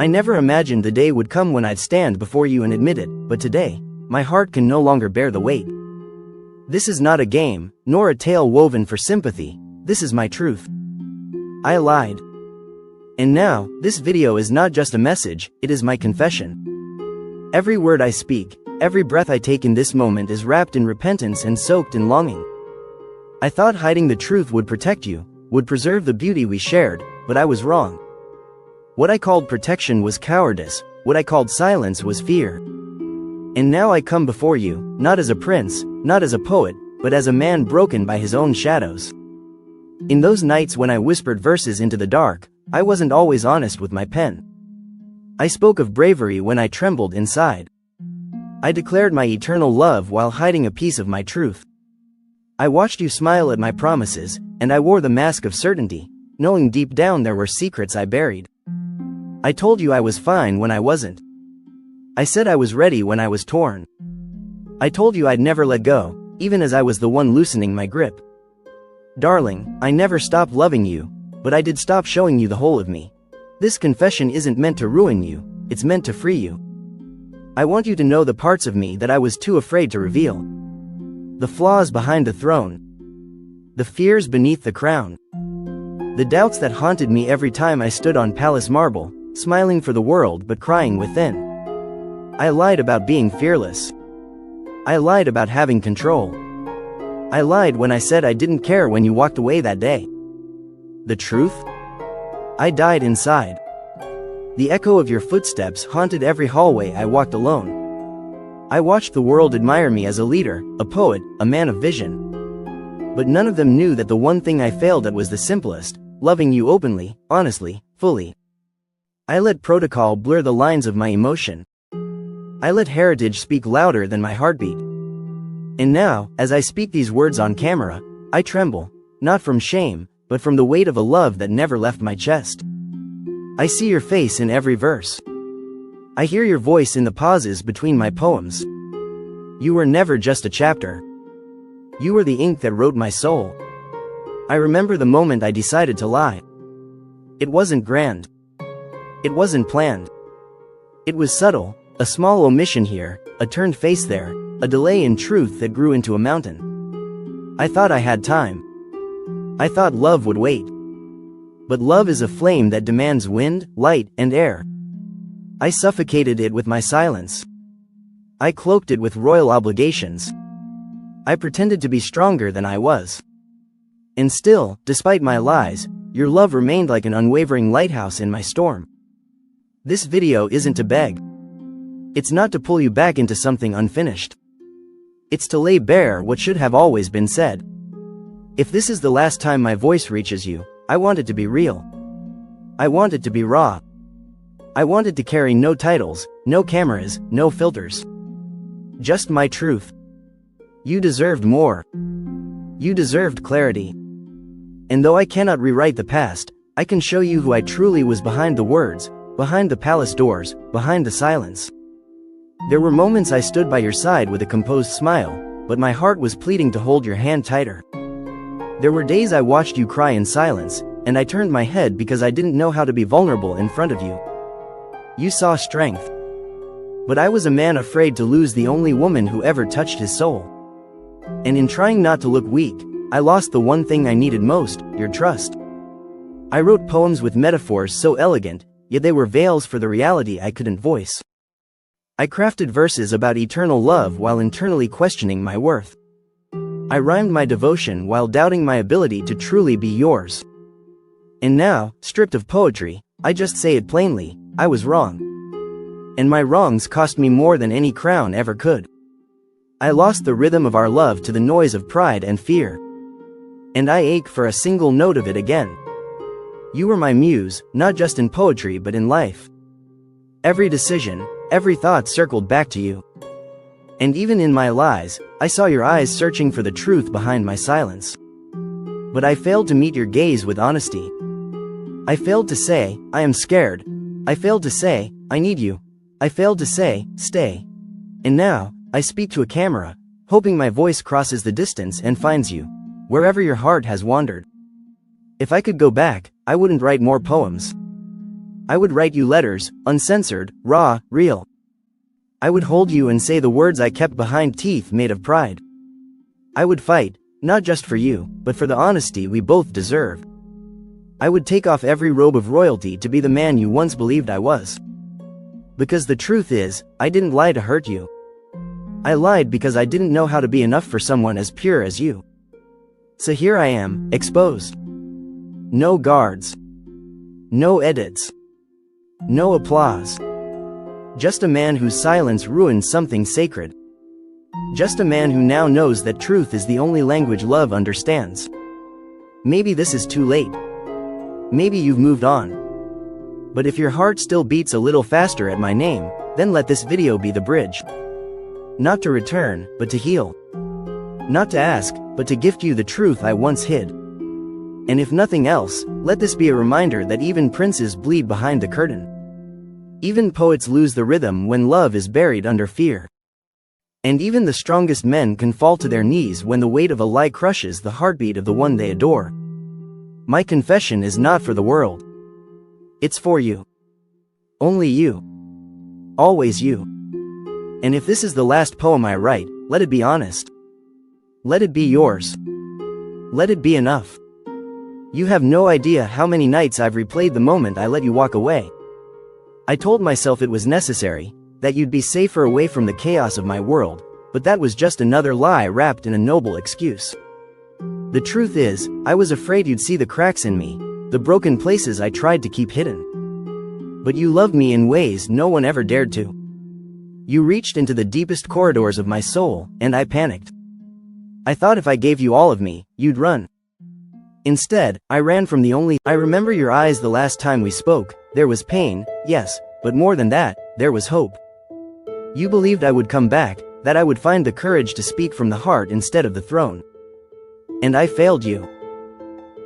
I never imagined the day would come when I'd stand before you and admit it, but today, my heart can no longer bear the weight. This is not a game, nor a tale woven for sympathy. This is my truth. I lied. And now, this video is not just a message, it is my confession. Every word I speak, every breath I take in this moment is wrapped in repentance and soaked in longing. I thought hiding the truth would protect you, would preserve the beauty we shared, but I was wrong. What I called protection was cowardice, what I called silence was fear. And now I come before you, not as a prince, not as a poet, but as a man broken by his own shadows. In those nights when I whispered verses into the dark, I wasn't always honest with my pen. I spoke of bravery when I trembled inside. I declared my eternal love while hiding a piece of my truth. I watched you smile at my promises, and I wore the mask of certainty, knowing deep down there were secrets I buried. I told you I was fine when I wasn't. I said I was ready when I was torn. I told you I'd never let go, even as I was the one loosening my grip. Darling, I never stopped loving you, but I did stop showing you the whole of me. This confession isn't meant to ruin you, it's meant to free you. I want you to know the parts of me that I was too afraid to reveal. The flaws behind the throne. The fears beneath the crown. The doubts that haunted me every time I stood on palace marble, smiling for the world but crying within. I lied about being fearless. I lied about having control. I lied when I said I didn't care when you walked away that day. The truth? I died inside. The echo of your footsteps haunted every hallway I walked alone. I watched the world admire me as a leader, a poet, a man of vision. But none of them knew that the one thing I failed at was the simplest, loving you openly, honestly, fully. I let protocol blur the lines of my emotion. I let heritage speak louder than my heartbeat. And now, as I speak these words on camera, I tremble, not from shame, but from the weight of a love that never left my chest. I see your face in every verse. I hear your voice in the pauses between my poems. You were never just a chapter. You were the ink that wrote my soul. I remember the moment I decided to lie. It wasn't grand. It wasn't planned. It was subtle, a small omission here, a turned face there, a delay in truth that grew into a mountain. I thought I had time. I thought love would wait. But love is a flame that demands wind, light, and air. I suffocated it with my silence. I cloaked it with royal obligations. I pretended to be stronger than I was. And still, despite my lies, your love remained like an unwavering lighthouse in my storm. This video isn't to beg. It's not to pull you back into something unfinished. It's to lay bare what should have always been said. If this is the last time my voice reaches you, I want it to be real. I want it to be raw. I want it to carry no titles, no cameras, no filters. Just my truth. You deserved more. You deserved clarity. And though I cannot rewrite the past, I can show you who I truly was behind the words, behind the palace doors, behind the silence. There were moments I stood by your side with a composed smile, but my heart was pleading to hold your hand tighter. There were days I watched you cry in silence, and I turned my head because I didn't know how to be vulnerable in front of you. You saw strength. But I was a man afraid to lose the only woman who ever touched his soul. And in trying not to look weak, I lost the one thing I needed most, your trust. I wrote poems with metaphors so elegant, yet they were veils for the reality I couldn't voice. I crafted verses about eternal love while internally questioning my worth. I rhymed my devotion while doubting my ability to truly be yours. And now, stripped of poetry, I just say it plainly, I was wrong. And my wrongs cost me more than any crown ever could. I lost the rhythm of our love to the noise of pride and fear. And I ache for a single note of it again. You were my muse, not just in poetry but in life. Every decision, every thought circled back to you. And even in my lies, I saw your eyes searching for the truth behind my silence. But I failed to meet your gaze with honesty. I failed to say, I am scared. I failed to say, I need you. I failed to say, stay. And now, I speak to a camera, hoping my voice crosses the distance and finds you, wherever your heart has wandered. If I could go back, I wouldn't write more poems. I would write you letters, uncensored, raw, real. I would hold you and say the words I kept behind teeth made of pride. I would fight, not just for you, but for the honesty we both deserve. I would take off every robe of royalty to be the man you once believed I was. Because the truth is, I didn't lie to hurt you. I lied because I didn't know how to be enough for someone as pure as you. So here I am, exposed. No guards. No edits. No applause. Just a man whose silence ruined something sacred. Just a man who now knows that truth is the only language love understands. Maybe this is too late. Maybe you've moved on. But if your heart still beats a little faster at my name, then let this video be the bridge. Not to return, but to heal. Not to ask, but to gift you the truth I once hid. And if nothing else, let this be a reminder that even princes bleed behind the curtain. Even poets lose the rhythm when love is buried under fear. And even the strongest men can fall to their knees when the weight of a lie crushes the heartbeat of the one they adore. My confession is not for the world. It's for you. Only you. Always you. And if this is the last poem I write, let it be honest. Let it be yours. Let it be enough. You have no idea how many nights I've replayed the moment I let you walk away. I told myself it was necessary, that you'd be safer away from the chaos of my world, but that was just another lie wrapped in a noble excuse. The truth is, I was afraid you'd see the cracks in me, the broken places I tried to keep hidden. But you loved me in ways no one ever dared to. You reached into the deepest corridors of my soul, and I panicked. I thought if I gave you all of me, you'd run. Instead, I ran from the only. I remember your eyes the last time we spoke. There was pain, yes, but more than that, there was hope. You believed I would come back, that I would find the courage to speak from the heart instead of the throne. And I failed you.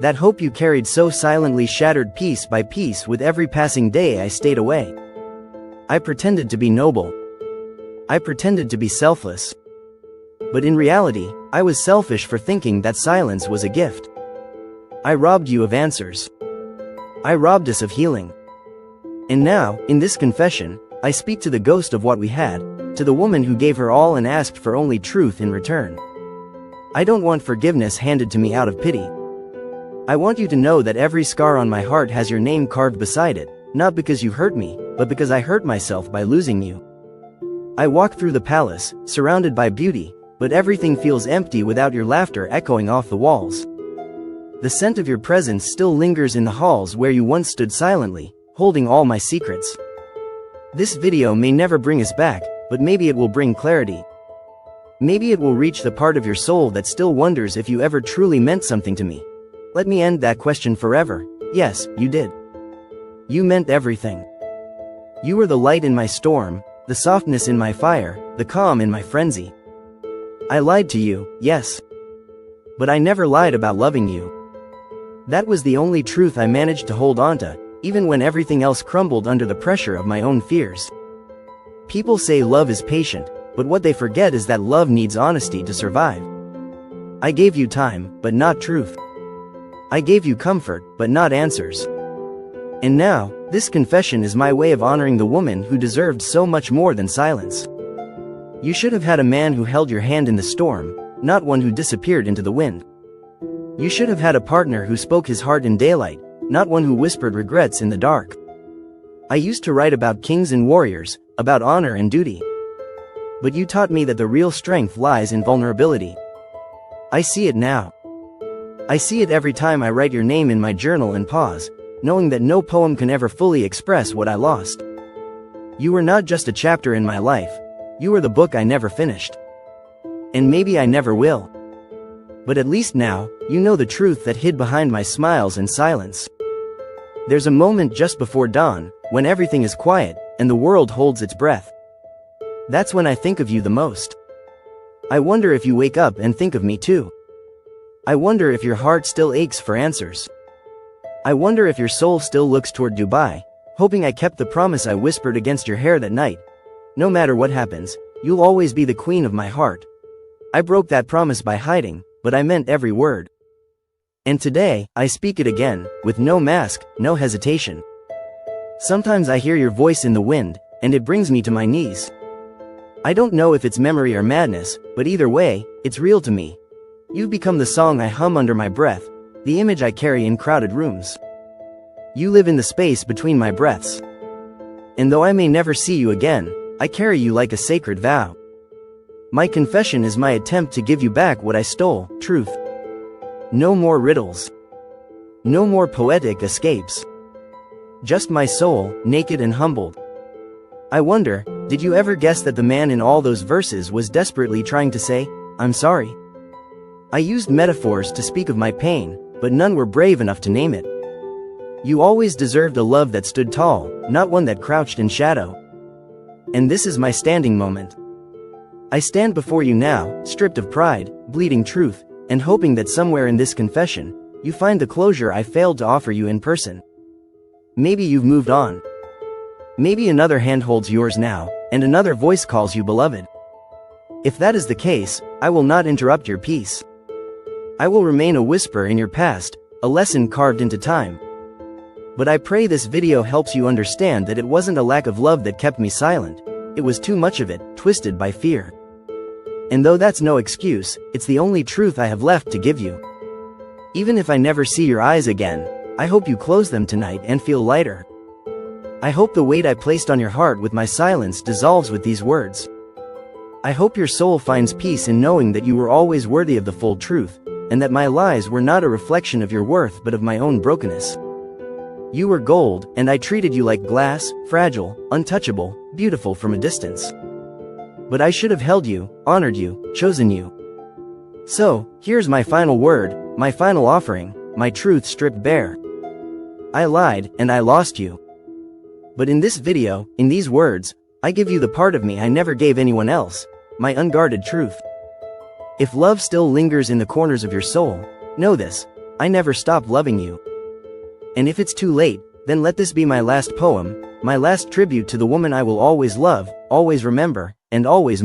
That hope you carried so silently shattered piece by piece with every passing day I stayed away. I pretended to be noble. I pretended to be selfless. But in reality, I was selfish for thinking that silence was a gift. I robbed you of answers. I robbed us of healing. And now, in this confession, I speak to the ghost of what we had, to the woman who gave her all and asked for only truth in return. I don't want forgiveness handed to me out of pity. I want you to know that every scar on my heart has your name carved beside it, not because you hurt me, but because I hurt myself by losing you. I walk through the palace, surrounded by beauty, but everything feels empty without your laughter echoing off the walls. The scent of your presence still lingers in the halls where you once stood silently, holding all my secrets. This video may never bring us back, but maybe it will bring clarity. Maybe it will reach the part of your soul that still wonders if you ever truly meant something to me. Let me end that question forever. Yes, you did. You meant everything. You were the light in my storm, the softness in my fire, the calm in my frenzy. I lied to you, yes. But I never lied about loving you. That was the only truth I managed to hold onto, even when everything else crumbled under the pressure of my own fears. People say love is patient, but what they forget is that love needs honesty to survive. I gave you time, but not truth. I gave you comfort, but not answers. And now, this confession is my way of honoring the woman who deserved so much more than silence. You should have had a man who held your hand in the storm, not one who disappeared into the wind. You should have had a partner who spoke his heart in daylight, not one who whispered regrets in the dark. I used to write about kings and warriors, about honor and duty. But you taught me that the real strength lies in vulnerability. I see it now. I see it every time I write your name in my journal and pause, knowing that no poem can ever fully express what I lost. You were not just a chapter in my life, you were the book I never finished. And maybe I never will. But at least now, you know the truth that hid behind my smiles and silence. There's a moment just before dawn, when everything is quiet, and the world holds its breath. That's when I think of you the most. I wonder if you wake up and think of me too. I wonder if your heart still aches for answers. I wonder if your soul still looks toward Dubai, hoping I kept the promise I whispered against your hair that night. No matter what happens, you'll always be the queen of my heart. I broke that promise by hiding, but I meant every word. And today, I speak it again, with no mask, no hesitation. Sometimes I hear your voice in the wind, and it brings me to my knees. I don't know if it's memory or madness, but either way, it's real to me. You've become the song I hum under my breath, the image I carry in crowded rooms. You live in the space between my breaths. And though I may never see you again, I carry you like a sacred vow. My confession is my attempt to give you back what I stole, truth. No more riddles. No more poetic escapes. Just my soul, naked and humbled. I wonder, did you ever guess that the man in all those verses was desperately trying to say, I'm sorry? I used metaphors to speak of my pain, but none were brave enough to name it. You always deserved a love that stood tall, not one that crouched in shadow. And this is my standing moment. I stand before you now, stripped of pride, bleeding truth, and hoping that somewhere in this confession, you find the closure I failed to offer you in person. Maybe you've moved on. Maybe another hand holds yours now, and another voice calls you beloved. If that is the case, I will not interrupt your peace. I will remain a whisper in your past, a lesson carved into time. But I pray this video helps you understand that it wasn't a lack of love that kept me silent, it was too much of it, twisted by fear. And though that's no excuse, it's the only truth I have left to give you. Even if I never see your eyes again, I hope you close them tonight and feel lighter. I hope the weight I placed on your heart with my silence dissolves with these words. I hope your soul finds peace in knowing that you were always worthy of the full truth, and that my lies were not a reflection of your worth but of my own brokenness. You were gold, and I treated you like glass, fragile, untouchable, beautiful from a distance. But I should have held you, honored you, chosen you. So, here's my final word, my final offering, my truth stripped bare. I lied, and I lost you. But in this video, in these words, I give you the part of me I never gave anyone else, my unguarded truth. If love still lingers in the corners of your soul, know this, I never stopped loving you. And if it's too late, then let this be my last poem, my last tribute to the woman I will always love, always remember, and always